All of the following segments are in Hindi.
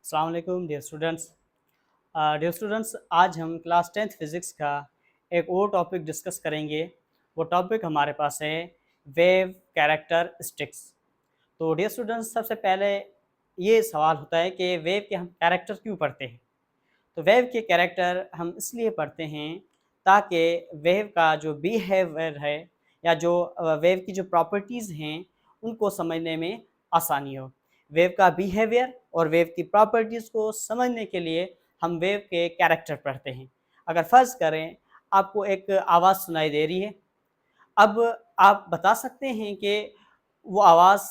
अस्सलाम वालेकुम डियर स्टूडेंट्स, आज हम क्लास 10th फिज़िक्स का एक और टॉपिक डिस्कस करेंगे। वो टॉपिक हमारे पास है वेव कैरेक्टरिस्टिक्स। तो डियर स्टूडेंट्स, सबसे पहले ये सवाल होता है कि वेव के हम कैरेक्टर क्यों पढ़ते हैं। तो वेव के कैरेक्टर हम इसलिए पढ़ते हैं ताकि वेव का जो बिहेवियर है या जो वेव की जो प्रॉपर्टीज़ हैं उनको समझने में आसानी हो। वेव का बिहेवियर और वेव की प्रॉपर्टीज़ को समझने के लिए हम वेव के कैरेक्टर पढ़ते हैं। अगर फ़र्ज़ करें आपको एक आवाज़ सुनाई दे रही है, अब आप बता सकते हैं कि वो आवाज़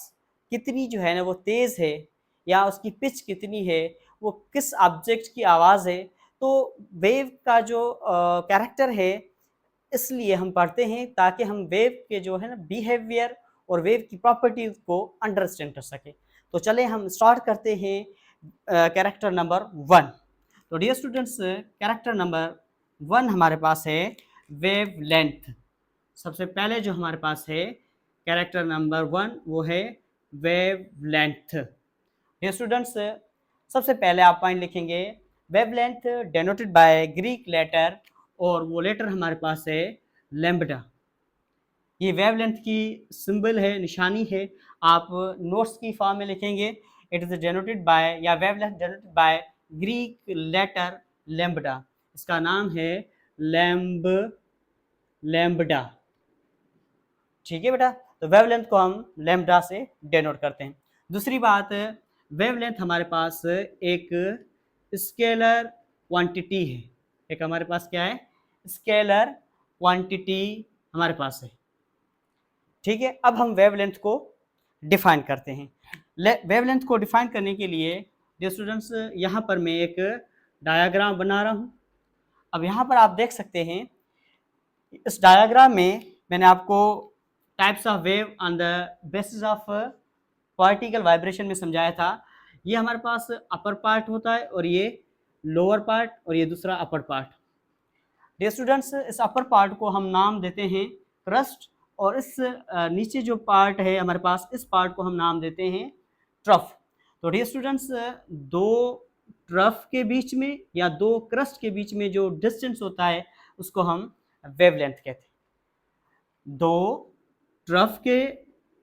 कितनी जो है ना वो तेज़ है या उसकी पिच कितनी है, वो किस ऑब्जेक्ट की आवाज़ है। तो वेव का जो कैरेक्टर है, इसलिए हम पढ़ते हैं ताकि हम वेव के जो है ना बिहेवियर और वेव की प्रॉपर्टीज़ को अंडरस्टैंड कर सकें। तो चलें हम स्टार्ट करते हैं कैरेक्टर नंबर 1। तो डियर स्टूडेंट्स, कैरेक्टर नंबर 1 हमारे पास है वेव लेंथ। सबसे पहले जो हमारे पास है कैरेक्टर नंबर 1 वो है वेव लेंथ। डियर स्टूडेंट्स, सबसे पहले आप पॉइंट लिखेंगे wavelength denoted by Greek letter, और वो लेटर हमारे पास है लैम्ब्डा। ये वेव लेंथ की सिंबल है, निशानी है। आप नोट्स की फॉर्म में लिखेंगे इट इज़ डेनोटेड बाय, या wavelength denoted by Greek letter lambda. इसका नाम है लैम्ब्डा। ठीक है बेटा, तो वेवलेंथ को हम लैम्ब्डा से डेनोट करते हैं। दूसरी बात, वेवलेंथ हमारे पास एक स्केलर क्वांटिटी है। एक हमारे पास क्या है, स्केलर क्वांटिटी हमारे पास है। ठीक है, अब हम वेवलेंथ को डिफाइन करते हैं। वेवलेंथ को डिफाइन करने के लिए डियर स्टूडेंट्स, यहाँ पर मैं एक डायग्राम बना रहा हूँ। अब यहाँ पर आप देख सकते हैं, इस डायग्राम में मैंने आपको types of wave on the basis of particle vibration में समझाया था। ये हमारे पास अपर पार्ट होता है और ये लोअर पार्ट और ये दूसरा अपर पार्ट। डियर स्टूडेंट्स, इस अपर पार्ट को हम नाम देते हैं क्रस्ट, और इस नीचे जो पार्ट है हमारे पास, इस पार्ट को हम नाम देते हैं ट्रफ। तो डियर स्टूडेंट्स, दो ट्रफ के बीच में या दो क्रस्ट के बीच में जो डिस्टेंस होता है उसको हम वेवलेंथ कहते हैं। दो ट्रफ के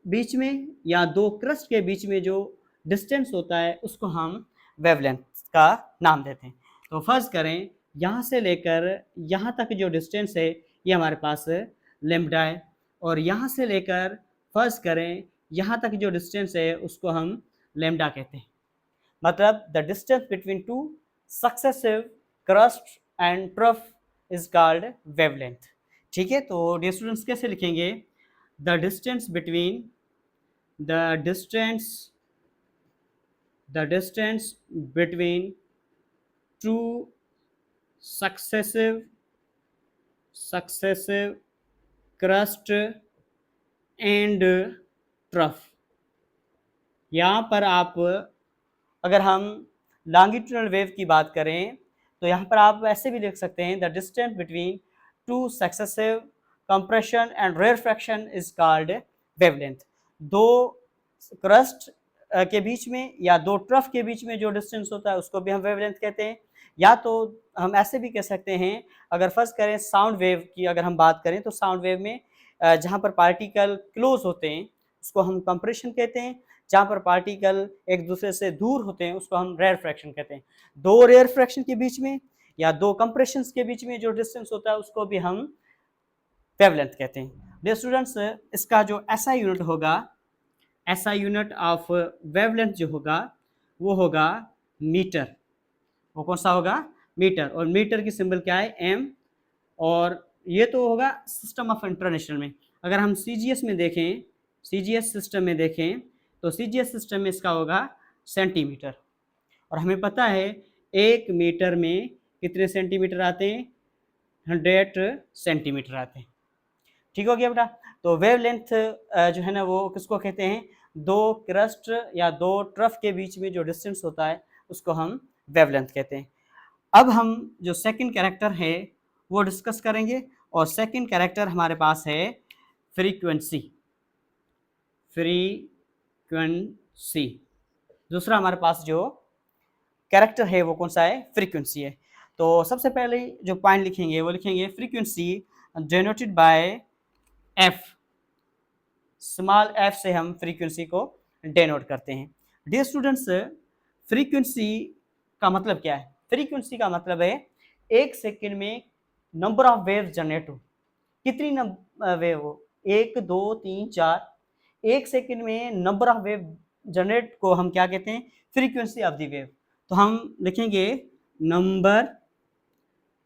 बीच में या दो क्रस्ट के बीच में जो डिस्टेंस होता है उसको हम वेवलेंथ का नाम देते हैं। तो फर्ज करें यहाँ से लेकर यहाँ तक जो डिस्टेंस है ये हमारे पास लैम्ब्डा है, और यहाँ से लेकर फर्ज करें यहाँ तक जो डिस्टेंस है उसको हम लैम्ब्डा कहते हैं। मतलब the distance between two successive crust and trough is called wavelength. ठीक है, तो डियर स्टूडेंट्स कैसे लिखेंगे, the distance between the distance the distance between two successive crust and trough. यहाँ पर आप अगर हम लॉन्गिट्यूडनल वेव की बात करें तो यहाँ पर आप ऐसे भी लिख सकते हैं, the distance between two successive compression and rarefaction is called wavelength. दो क्रस्ट के बीच में या दो ट्रफ के बीच में जो डिस्टेंस होता है उसको भी हम वेवलेंथ कहते हैं। या तो हम ऐसे भी कह सकते हैं, अगर फर्स्ट करें साउंड वेव की अगर हम बात करें तो साउंड वेव में जहाँ पर पार्टिकल क्लोज होते हैं उसको हम कंप्रेशन कहते हैं, जहाँ पर पार्टिकल एक दूसरे से दूर होते हैं उसको हम रेयरफैक्शन कहते हैं। दो रेयरफैक्शन के बीच में या दो कंप्रेशंस के बीच में जो डिस्टेंस होता है उसको भी हम वेवलेंथ कहते हैं। डियर स्टूडेंट्स, इसका जो ऐसा यूनिट होगा, ऐसा यूनिट ऑफ वेवलेंथ जो होगा वो होगा मीटर। वो कौन सा होगा, मीटर। और मीटर की सिंबल क्या है, एम। और ये तो होगा सिस्टम ऑफ इंटरनेशनल में। अगर हम सीजीएस में देखें, सीजीएस सिस्टम में देखें तो सीजीएस सिस्टम में इसका होगा सेंटीमीटर। और हमें पता है 1 मीटर में कितने सेंटीमीटर आते हैं, 100 सेंटीमीटर आते हैं। ठीक हो गया बेटा। तो वेवलेंथ जो है ना वो किसको कहते हैं, दो क्रस्ट या दो ट्रफ के बीच में जो डिस्टेंस होता है उसको हम वेवलेंथ कहते हैं। अब हम जो सेकंड कैरेक्टर है वो डिस्कस करेंगे, और सेकंड कैरेक्टर हमारे पास है फ्रीक्वेंसी। फ्रीक्वेंसी दूसरा हमारे पास जो कैरेक्टर है वो कौन सा है, फ्रीक्वेंसी है। तो सबसे पहले जो पॉइंट लिखेंगे वो लिखेंगे frequency denoted by F, small F से हम फ्रीक्वेंसी को डिनोट करते हैं। डियर स्टूडेंट्स, फ्रीक्वेंसी का मतलब क्या है? फ्रीक्वेंसी का मतलब है एक सेकेंड में नंबर ऑफ वेव जनरेट हो, कितनी वेव हो, 1 2 3 4, एक सेकेंड में नंबर ऑफ वेव जनरेट को हम क्या कहते हैं, फ्रीक्वेंसी ऑफ द वेव। तो हम लिखेंगे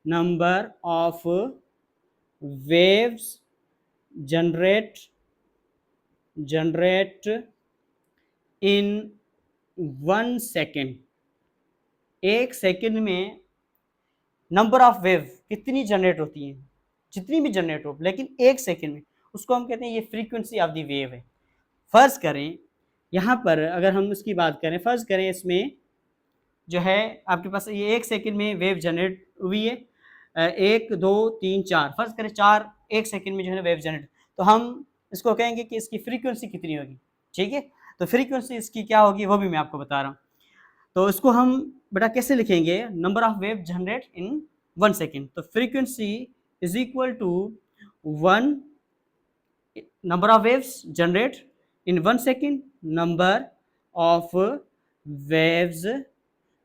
number of waves generate in 1 second. एक सेकेंड में नंबर ऑफ वेव कितनी जनरेट होती हैं, जितनी भी जनरेट हो, लेकिन एक सेकेंड में, उसको हम कहते हैं ये फ्रीक्वेंसी ऑफ द वेव है। फर्ज करें यहाँ पर अगर हम इसकी बात करें, फर्ज करें इसमें जो है आपके पास ये एक सेकेंड में वेव जनरेट हुई है, 1 2 3 4, फर्ज करें 4 एक सेकेंड में जो है वेव जनरेट, तो हम इसको कहेंगे कि इसकी फ्रीक्वेंसी कितनी होगी। ठीक है, तो फ्रीक्वेंसी इसकी क्या होगी वो भी मैं आपको बता रहा हूँ। तो इसको हम बेटा कैसे लिखेंगे, number of wave generate in 1 second. तो frequency is equal to 1 number of waves generate in 1 second, number of waves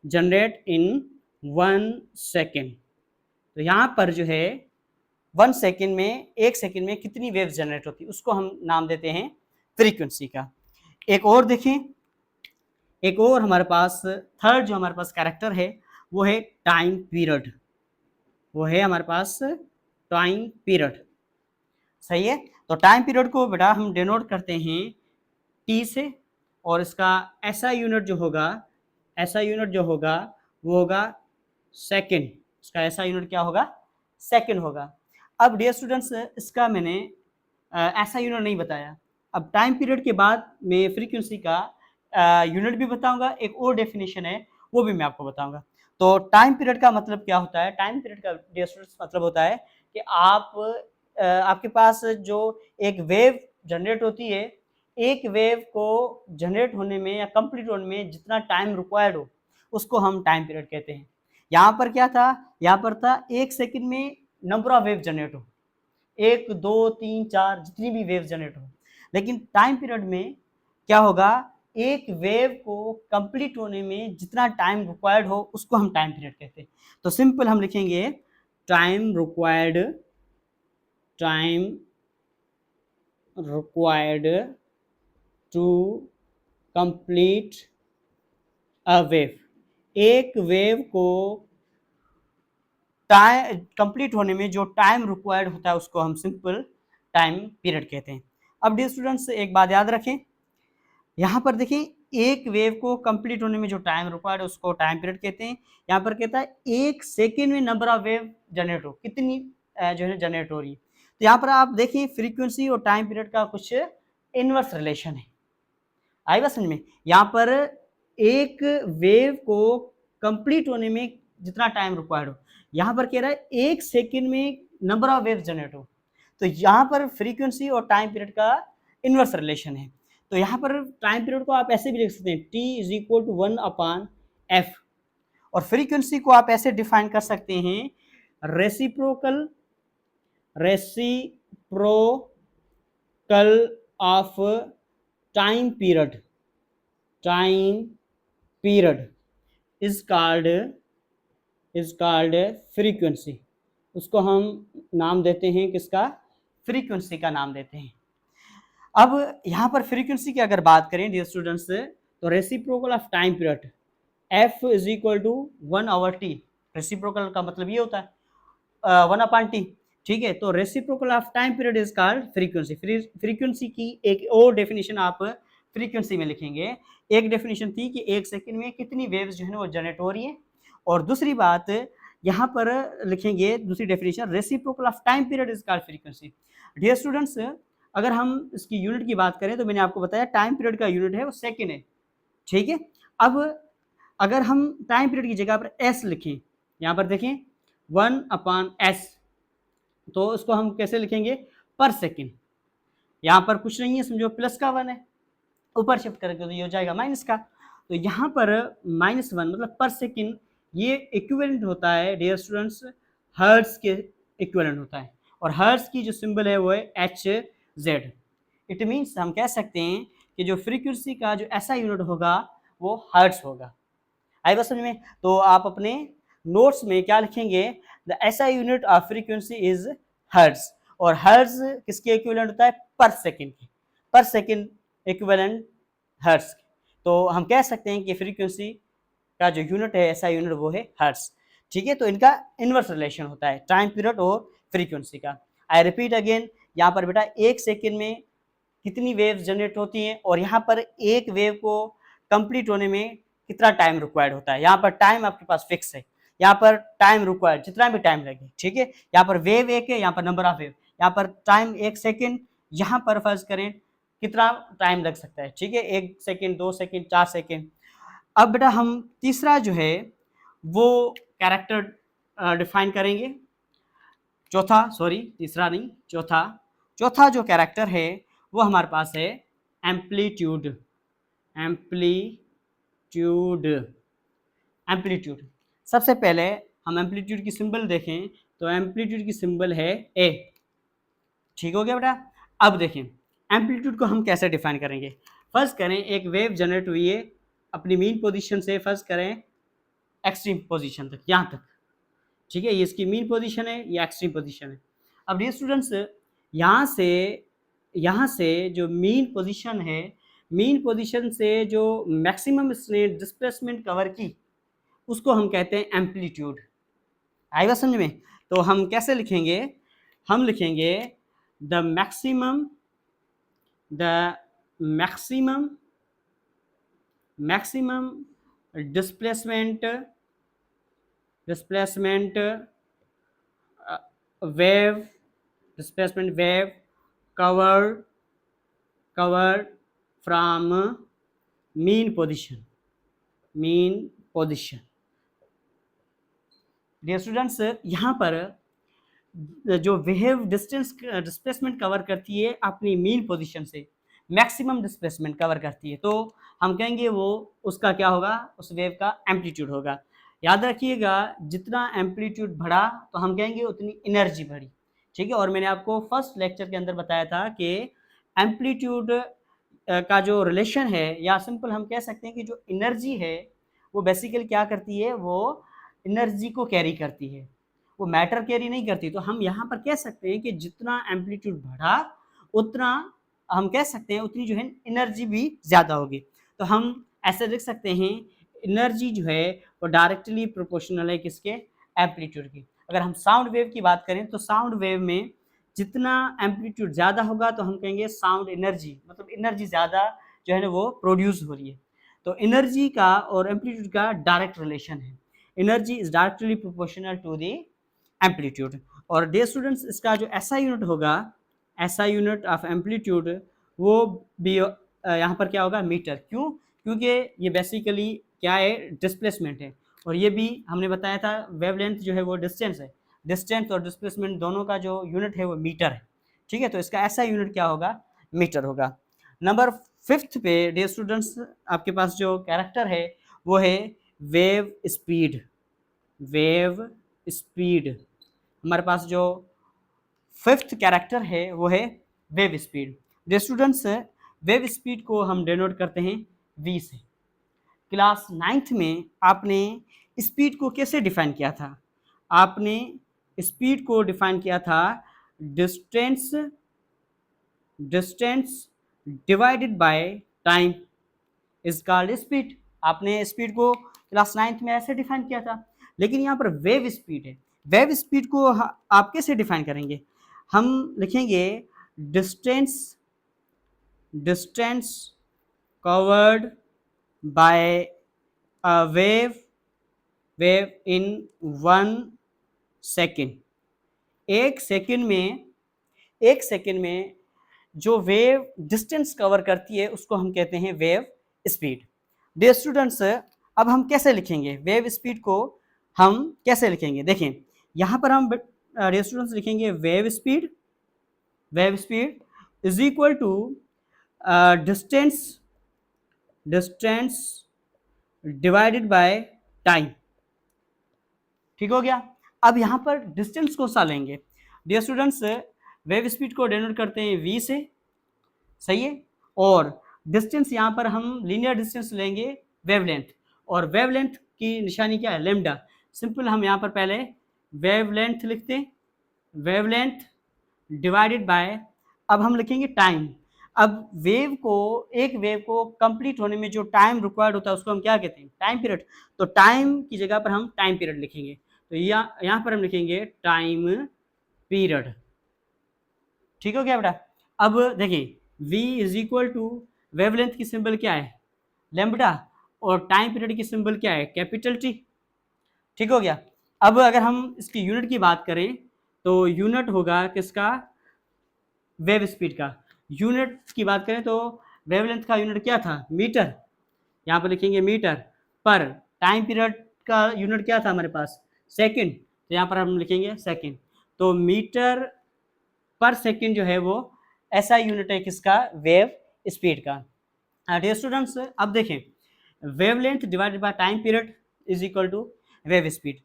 generate in 1 second। तो यहाँ पर जो है 1 सेकेंड में, एक सेकेंड में कितनी वेव जनरेट होती है उसको हम नाम देते हैं फ्रीक्वेंसी का। एक और देखें, एक और हमारे पास थर्ड जो हमारे पास कैरेक्टर है वो है टाइम पीरियड, वो है हमारे पास टाइम पीरियड। सही है, तो टाइम पीरियड को बेटा हम डिनोट करते हैं टी से, और इसका ऐसा यूनिट जो होगा, ऐसा यूनिट जो होगा वो होगा सेकेंड। इसका ऐसा यूनिट क्या होगा, सेकेंड होगा। अब डियर स्टूडेंट्स, इसका मैंने ऐसा यूनिट नहीं बताया। अब टाइम पीरियड के बाद मैं फ्रीक्वेंसी का यूनिट भी बताऊंगा, एक और डेफिनेशन है वो भी मैं आपको बताऊंगा। तो टाइम पीरियड का मतलब क्या होता है, टाइम पीरियड का डियर स्टूडेंट्स मतलब होता है कि आपके पास जो एक वेव जनरेट होती है, एक वेव को जनरेट होने में या कंप्लीट होने में जितना टाइम रिक्वायर्ड हो उसको हम टाइम पीरियड कहते हैं। यहाँ पर क्या था, यहाँ पर था एक सेकंड में नंबर ऑफ वेव जनरेट हो, 1 2 3 4 जितनी भी वेव जनरेट हो। लेकिन टाइम पीरियड में क्या होगा, एक वेव को कंप्लीट होने में जितना टाइम रिक्वायर्ड हो उसको हम टाइम पीरियड कहते हैं। तो सिंपल हम लिखेंगे time required to complete a wave। एक वेव को टाइम कंप्लीट होने में जो टाइम रिक्वायर्ड होता है उसको हम सिंपल टाइम पीरियड कहते हैं। अब डियर स्टूडेंट्स, एक बात याद रखें, यहाँ पर देखें एक वेव को कंप्लीट होने में जो टाइम रिक्वायर्ड है उसको टाइम पीरियड कहते हैं। यहाँ पर कहता है एक सेकेंड में नंबर ऑफ वेव जनरेट हो, कितनी जो है जनरेट हो रही है। तो यहाँ पर आप देखिए फ्रीक्वेंसी और टाइम पीरियड का कुछ इनवर्स रिलेशन है, आई बात समझ में। यहाँ पर एक वेव को कंप्लीट होने में जितना टाइम रिक्वायर्ड हो, यहाँ पर कह रहा है एक सेकेंड में नंबर ऑफ वेव जनरेट हो। तो यहाँ पर फ्रीक्वेंसी और टाइम पीरियड का इनवर्स रिलेशन है। तो यहाँ पर टाइम पीरियड को आप ऐसे भी लिख सकते हैं, t is equal to 1/f, और फ्रीक्वेंसी को आप ऐसे डिफाइन कर सकते हैं, reciprocal of time period is called frequency. उसको हम नाम देते हैं किसका, फ्रीक्वेंसी का नाम देते हैं। अब यहाँ पर फ्रीक्वेंसी की अगर बात करें डियर स्टूडेंट्स, तो reciprocal of time period f is equal to 1/t। Reciprocal का मतलब ये होता है 1/t। ठीक है, तो reciprocal of time period is called frequency. Frequency की एक और डेफिनेशन आप फ्रीक्वेंसी में लिखेंगे। एक डेफिनेशन थी कि एक सेकंड में कितनी वेव्स जो है वो जनरेट हो रही है, और दूसरी बात यहाँ पर लिखेंगे दूसरी definition, reciprocal of time period is called frequency. Dear students, अगर हम इसकी यूनिट की बात करें तो मैंने आपको बताया टाइम पीरियड का यूनिट है वो सेकेंड है। ठीक है, अब अगर हम टाइम पीरियड की जगह पर s लिखें, यहाँ पर देखें 1/s, तो उसको हम कैसे लिखेंगे, पर सेकेंड। यहाँ पर कुछ नहीं है, समझो प्लस का 1 है, ऊपर शिफ्ट करके तो ये हो जाएगा माइनस का। तो यहाँ पर -1 मतलब पर सेकेंड, ये इक्विवेलेंट होता है डियर स्टूडेंट्स हर्ट्ज के इक्विवेलेंट होता है, और हर्ट्ज की जो सिंबल है वो है HZ। इट मीन्स हम कह सकते हैं कि जो फ्रीक्वेंसी का जो ऐसा यूनिट होगा वो हर्ट्ज होगा। आई बात समझ में? तो आप अपने नोट्स में क्या लिखेंगे, the SI unit of frequency is hertz, और हर्ट्ज किसके इक्विवेलेंट होता है, पर सेकेंड के, पर सेकेंड इक्विवेलेंट हर्ट्ज। तो हम कह सकते हैं कि फ्रीक्वेंसी का जो यूनिट है SI यूनिट वो है हर्ट्ज। ठीक है, तो इनका इनवर्स रिलेशन होता है टाइम पीरियड और फ्रीक्वेंसी का। आई रिपीट अगेन, यहाँ पर बेटा 1 सेकेंड में कितनी वेव्स जनरेट होती हैं, और यहाँ पर एक वेव को कंप्लीट होने में कितना टाइम रिक्वायर्ड होता है। यहाँ पर टाइम आपके पास फिक्स है, यहाँ पर टाइम रिक्वायर्ड जितना भी टाइम लगे। ठीक है, यहाँ पर वेव एक है, यहाँ पर नंबर ऑफ वेव, यहाँ पर टाइम 1 सेकेंड, यहाँ पर फर्ज करें कितना टाइम लग सकता है। ठीक है, 1 सेकेंड, 2 सेकेंड, 4 सेकेंड। अब बेटा हम तीसरा जो है वो कैरेक्टर डिफाइन करेंगे, तीसरा नहीं, चौथा जो कैरेक्टर है वो हमारे पास है एम्पलीट्यूड। एम्पलीट्यूड सबसे पहले हम एम्पलीट्यूड की सिंबल देखें तो एम्पलीट्यूड की सिंबल है ए। ठीक हो गया बेटा? अब देखें एम्पलीट्यूड को हम कैसे डिफाइन करेंगे। फर्स्ट करें एक वेव जनरेट हुई है अपनी मीन पोजीशन से, फर्स्ट करें एक्सट्रीम पोजीशन तक, यहाँ तक। ठीक है, ये इसकी मीन पोजीशन है, ये एक्सट्रीम पोजीशन है। अब डियर स्टूडेंट्स यहाँ से जो मीन पोजीशन है, मीन पोजीशन से जो मैक्सिमम इसने डिस्प्लेसमेंट कवर की उसको हम कहते हैं एम्पलीट्यूड। आएगा समझ में? तो हम कैसे लिखेंगे, हम लिखेंगे the maximum displacement wave covered from mean position। Dear students, यहाँ पर जो वेव डिस्प्लेसमेंट कवर करती है अपनी मीन पोजीशन से, मैक्सिमम डिस्प्लेसमेंट कवर करती है, तो हम कहेंगे वो उसका क्या होगा, उस वेव का एम्पलीट्यूड होगा। याद रखिएगा जितना एम्पलीट्यूड बढ़ा तो हम कहेंगे उतनी एनर्जी बढ़ी। ठीक है, और मैंने आपको फर्स्ट लेक्चर के अंदर बताया था कि एम्पलीट्यूड का जो रिलेशन है, या सिंपल हम कह सकते हैं कि जो एनर्जी है वो बेसिकली क्या करती है, वो एनर्जी को कैरी करती है, वो मैटर कैरी नहीं करती। तो हम यहाँ पर कह सकते हैं कि जितना एम्पलीट्यूड बढ़ा उतना हम कह सकते हैं उतनी जो है एनर्जी भी ज़्यादा होगी। तो हम ऐसे लिख सकते हैं एनर्जी जो है वो डायरेक्टली प्रोपोर्शनल है किसके, एम्पलीट्यूड की। अगर हम साउंड वेव की बात करें तो साउंड वेव में जितना एम्पलीट्यूड ज़्यादा होगा तो हम कहेंगे साउंड एनर्जी, मतलब एनर्जी ज़्यादा जो है ना वो प्रोड्यूस हो रही है। तो एनर्जी का और एम्पलीट्यूड का डायरेक्ट रिलेशन है, energy is directly proportional to the amplitude. और डियर स्टूडेंट्स इसका जो ऐसा यूनिट होगा, ऐसा यूनिट ऑफ एम्पलीट्यूड, वो भी यहाँ पर क्या होगा, मीटर। क्यों? क्योंकि ये बेसिकली क्या है, डिस्प्लेसमेंट है, और ये भी हमने बताया था वेवलेंथ जो है वो डिस्टेंस है, डिस्टेंस और डिस्प्लेसमेंट दोनों का जो यूनिट है वो मीटर है। ठीक है, तो इसका ऐसा यूनिट क्या होगा, मीटर होगा। नंबर 5 पे डियर स्टूडेंट्स आपके पास जो कैरेक्टर है वो है वेव स्पीड। हमारे पास जो 5th कैरेक्टर है वो है wave speed. Dear students wave speed को हम डिनोट करते हैं v से। क्लास 9th में आपने स्पीड को कैसे डिफाइन किया था, आपने स्पीड को डिफाइन किया था distance divided by time is called speed. आपने स्पीड को क्लास 9th में ऐसे डिफाइन किया था, लेकिन यहाँ पर वेव स्पीड है। वेव स्पीड को आप कैसे डिफाइन करेंगे, हम लिखेंगे distance covered by a wave in 1 second. एक सेकेंड में जो वेव डिस्टेंस कवर करती है उसको हम कहते हैं वेव स्पीड। डियर स्टूडेंट्स अब हम कैसे लिखेंगे वेव स्पीड को, हम कैसे लिखेंगे, देखें यहाँ पर हम डियर स्टूडेंट्स लिखेंगे wave speed is equal to distance divided by time. ठीक हो गया। अब यहाँ पर डिस्टेंस को सा लेंगे। डियर स्टूडेंट्स, वेव स्पीड को डिनोट करते हैं v से, सही है, और डिस्टेंस यहाँ पर हम लीनियर डिस्टेंस लेंगे वेवलेंथ, और वेवलेंथ की निशानी क्या है, लेमडा। सिंपल हम यहाँ पर पहले वेवलेंथ लिखते हैं, वेवलेंथ डिवाइडेड बाय, अब हम लिखेंगे टाइम। अब एक वेव को कंप्लीट होने में जो टाइम रिक्वायर्ड होता है उसको हम क्या कहते हैं, टाइम पीरियड। तो टाइम की जगह पर हम टाइम पीरियड लिखेंगे, तो यहाँ पर हम लिखेंगे टाइम पीरियड। ठीक हो गया बेटा। अब देखिए v is equal to wavelength की सिंबल क्या है, लेम्बडा, और टाइम पीरियड की सिंबल क्या है, कैपिटल टी। ठीक हो गया। अब अगर हम इसकी यूनिट की बात करें तो यूनिट होगा किसका, वेव स्पीड का। यूनिट की बात करें तो वेवलेंथ का यूनिट क्या था, मीटर, यहाँ पर लिखेंगे मीटर। पर टाइम पीरियड का यूनिट क्या था हमारे पास, सेकंड, तो यहाँ पर हम लिखेंगे सेकंड। तो मीटर पर सेकंड जो है वो ऐसा यूनिट है किसका, वेव स्पीड का। डियर स्टूडेंट्स, अब देखें wavelength divided by time period is equal to wave speed.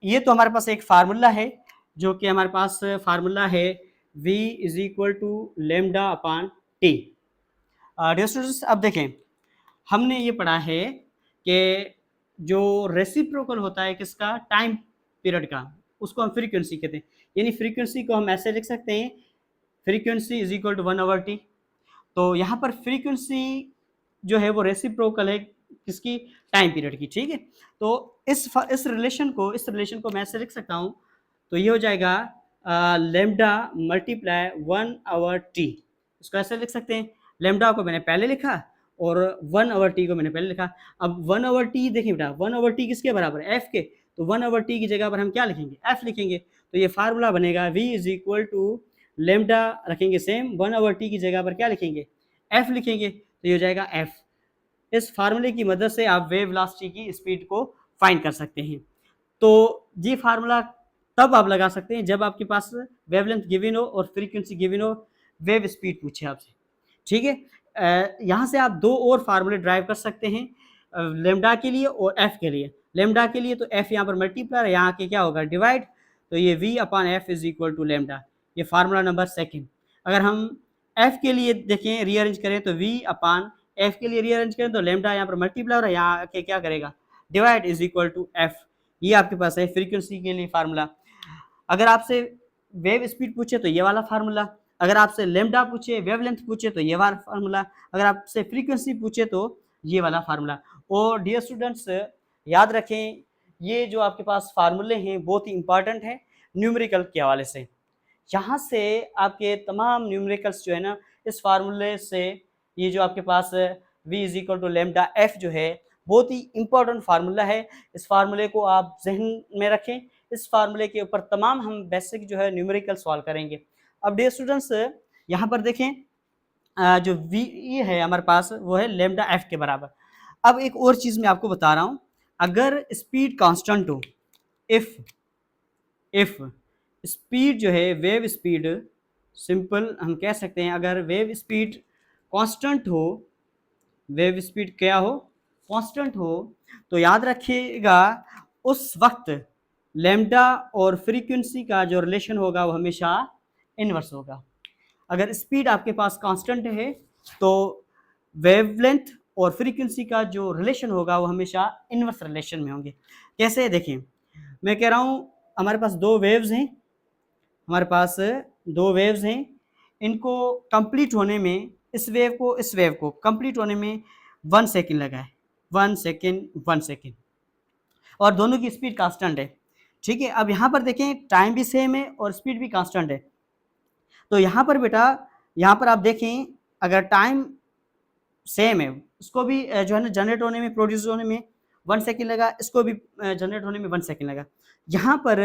ये तो हमारे पास एक फार्मूला है, जो कि हमारे पास फार्मूला है v is equal to lambda upon T. Dear students, अब देखें हमने ये पढ़ा है कि जो रेसिप्रोकल होता है किसका, टाइम पीरियड का, उसको हम फ्रीक्वेंसी कहते हैं। यानी फ्रीक्वेंसी को हम ऐसे लिख सकते हैं, frequency is equal to 1/t। तो यहाँ पर फ्रीक्वेंसी जो है वो रेसिप्रोकल है किसकी, टाइम पीरियड की। ठीक है, तो इस रिलेशन को मैं ऐसे लिख सकता हूँ, तो ये हो जाएगा लेमडा मल्टीप्लाई 1/t। इसको ऐसे लिख सकते हैं, लेमडा को मैंने पहले लिखा और 1/t को मैंने पहले लिखा। अब 1/t देखिए बेटा, 1/t किसके बराबर है, f के। तो 1/t की जगह पर हम क्या लिखेंगे, f लिखेंगे। तो ये फार्मूला बनेगा v is equal to lambda रखेंगे सेम, 1/t की जगह पर क्या लिखेंगे, f लिखेंगे, तो ये हो जाएगा f। इस फार्मूले की मदद से आप वेव वेलोसिटी की स्पीड को फाइंड कर सकते हैं। तो ये फार्मूला तब आप लगा सकते हैं जब आपके पास वेवलेंथ गिवन हो और फ्रीक्वेंसी गिवन हो, वेव स्पीड पूछे आपसे। ठीक है, यहाँ से आप दो और फार्मूले ड्राइव कर सकते हैं, लेमडा के लिए और एफ के लिए। लेमडा के लिए तो एफ यहाँ पर मल्टीप्लाई, यहाँ के क्या होगा, डिवाइड, तो ये v upon F is equal to lambda. ये फार्मूला नंबर सेकंड। अगर हम एफ के लिए देखें, रीअरेंज करें, तो v अपान एफ के लिए रीअरेंज करें तो लेमडा यहाँ पर मल्टीप्लाई और यहाँ के क्या करेगा, divide is equal to F. ये आपके पास है फ्रीक्वेंसी के लिए फार्मूला। अगर आपसे वेव स्पीड पूछे तो ये वाला फार्मूला, अगर आपसे लेमडा पूछे, वेवलेंथ पूछे तो ये वाला फार्मूला, अगर आपसे फ्रीक्वेंसी पूछे तो ये वाला फार्मूला। और डियर स्टूडेंट्स, याद रखें ये जो आपके पास फार्मूले हैं बहुत ही इंपॉर्टेंट है न्यूमेरिकल के हवाले से। यहाँ से आपके तमाम न्यूमेरिकल्स जो है ना, इस फार्मूले से, ये जो आपके पास v is equal to lambda F जो है, बहुत ही इंपॉर्टेंट फार्मूला है। इस फार्मूले को आप जहन में रखें, इस फार्मूले के ऊपर तमाम हम बेसिक जो है न्यूमेरिकल सॉल्व करेंगे। अब डियर स्टूडेंट्स, यहाँ पर देखें जो v है हमारे पास वो है लेमडा एफ के बराबर। अब एक और चीज़ मैं आपको बता रहा हूँ, अगर स्पीड कांस्टेंट हो, इफ स्पीड जो है वेव स्पीड, सिंपल हम कह सकते हैं, अगर वेव स्पीड कांस्टेंट हो, वेव स्पीड क्या हो, कांस्टेंट हो, तो याद रखिएगा उस वक्त लेमडा और फ्रीक्वेंसी का जो रिलेशन होगा वो हमेशा इनवर्स होगा। अगर स्पीड आपके पास कांस्टेंट है तो वेवलेंथ और फ्रीक्वेंसी का जो रिलेशन होगा वो हमेशा इनवर्स रिलेशन में होंगे। कैसे, देखिए मैं कह रहा हूँ हमारे पास दो वेव्स हैं, हमारे पास दो वेव्स हैं, इनको कंप्लीट होने में, इस वेव को कंप्लीट होने में 1 सेकेंड लगा है, 1 सेकेंड, और दोनों की स्पीड कांस्टेंट है। ठीक है, अब यहाँ पर देखें टाइम भी सेम है और स्पीड भी कांस्टेंट है। तो यहाँ पर बेटा, यहाँ पर आप देखें अगर टाइम सेम है, उसको भी जो है ना जनरेट होने में, प्रोड्यूस होने में 1 सेकेंड लगा, इसको भी जनरेट होने में 1 सेकेंड लगा। यहाँ पर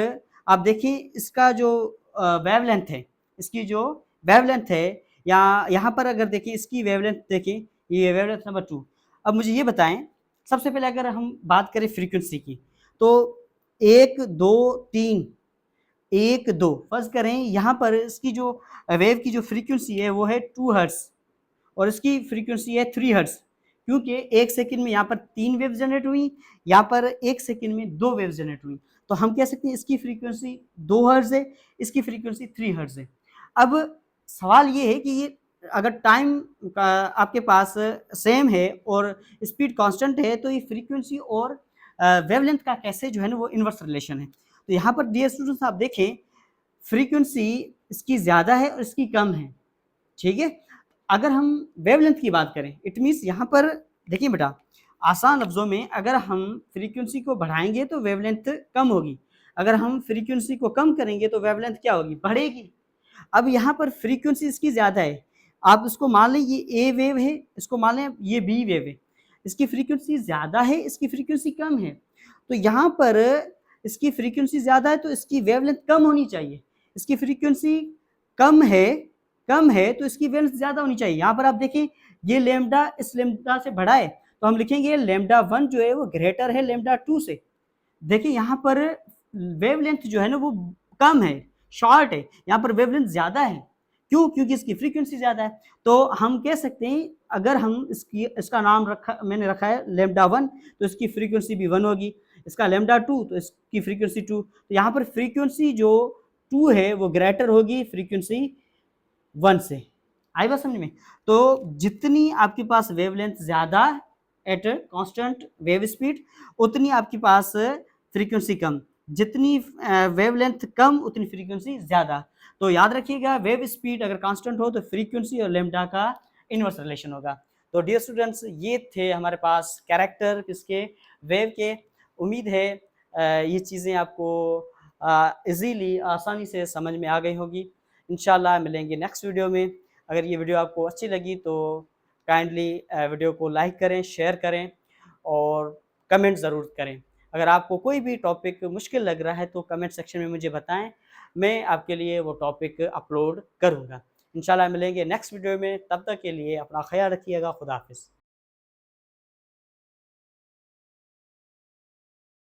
आप देखिए इसका जो वेवलेंथ है, इसकी जो वेवलेंथ है, या यहाँ पर अगर देखिए इसकी वेवलेंथ देखिए, ये वेवलेंथ नंबर 2। अब मुझे ये बताएं, सबसे पहले अगर हम बात करें फ्रीक्वेंसी की, तो 1 2 3, 1 2 फर्ज करें, यहाँ पर इसकी जो वेव की जो फ्रीक्वेंसी है वो है 2 हर्ट्ज और इसकी फ्रीक्वेंसी है 3 हर्ट्ज। क्योंकि 1 सेकंड में यहाँ पर 3 वेव जनरेट हुई, यहाँ पर 1 सेकंड में 2 वेव जनरेट हुई। तो हम कह सकते हैं इसकी फ्रीक्वेंसी 2 हर्ट्ज है, इसकी फ्रीक्वेंसी 3 हर्ट्ज है। अब सवाल ये है कि ये अगर टाइम का आपके पास सेम है और स्पीड कांस्टेंट है, तो ये फ्रीक्वेंसी और वेवलेंथ का कैसे जो है ना वो इनवर्स रिलेशन है। तो यहाँ पर डियर स्टूडेंट्स आप देखें, फ्रीक्वेंसी इसकी ज़्यादा है और इसकी कम है, ठीक है। अगर हम वेवलेंथ की बात करें, इट मीन्स यहाँ पर देखिए बेटा, आसान लफ्ज़ों में अगर हम फ्रीक्वेंसी को बढ़ाएंगे तो वेवलेंथ कम होगी, अगर हम फ्रीक्वेंसी को कम करेंगे तो वेवलेंथ क्या होगी, बढ़ेगी। अब यहाँ पर फ्रीक्वेंसी इसकी ज़्यादा है, आप इसको मान लें ये ए वेव है, इसको मान लें ये बी वेव है, इसकी फ्रीक्वेंसी ज़्यादा है, इसकी फ्रीक्वेंसी कम है। तो यहाँ पर इसकी फ्रीक्वेंसी ज़्यादा है तो इसकी वेवलेंथ कम होनी चाहिए, इसकी फ्रीक्वेंसी कम है तो इसकी वेवलेंथ ज़्यादा होनी चाहिए। यहाँ पर आप देखें ये लैम्डा इस लैम्डा से बड़ा है, तो हम लिखेंगे लैम्डा 1 जो है वो ग्रेटर है लैम्डा 2 से। देखिए यहाँ पर वेवलेंथ जो है ना वो कम है, शॉर्ट है, यहाँ पर वेवलेंथ ज़्यादा है। क्यों? क्योंकि इसकी फ्रीक्वेंसी ज़्यादा है। तो हम कह सकते हैं अगर हम इसका नाम मैंने रखा है लैम्डा 1, तो इसकी फ्रीक्वेंसी भी 1 होगी, इसका लैम्डा 2 तो इसकी फ्रीक्वेंसी 2। तो यहाँ पर फ्रीक्वेंसी जो 2 है वो ग्रेटर होगी फ्रीक्वेंसी 1 से। आई बात समझ में? तो जितनी आपके पास वेवलेंथ ज़्यादा एट कांस्टेंट वेव स्पीड, उतनी आपके पास फ्रीक्वेंसी कम, जितनी वेवलेंथ कम उतनी फ्रीक्वेंसी ज़्यादा। तो याद रखिएगा, वेव स्पीड अगर कांस्टेंट हो तो फ्रीक्वेंसी और लैम्डा का इनवर्स रिलेशन होगा। तो डियर स्टूडेंट्स, ये थे हमारे पास कैरेक्टर किसके, वेव के। उम्मीद है ये चीज़ें आपको इजीली आसानी से समझ में आ गई होगी। इंशाल्लाह मिलेंगे नेक्स्ट वीडियो में। अगर ये वीडियो आपको अच्छी लगी तो काइंडली वीडियो को लाइक करें, शेयर करें और कमेंट ज़रूर करें। अगर आपको कोई भी टॉपिक मुश्किल लग रहा है तो कमेंट सेक्शन में मुझे बताएं, मैं आपके लिए वो टॉपिक अपलोड करूँगा। इंशाल्लाह मिलेंगे नेक्स्ट वीडियो में, तब तक के लिए अपना ख्याल रखिएगा। खुदा हाफिज़।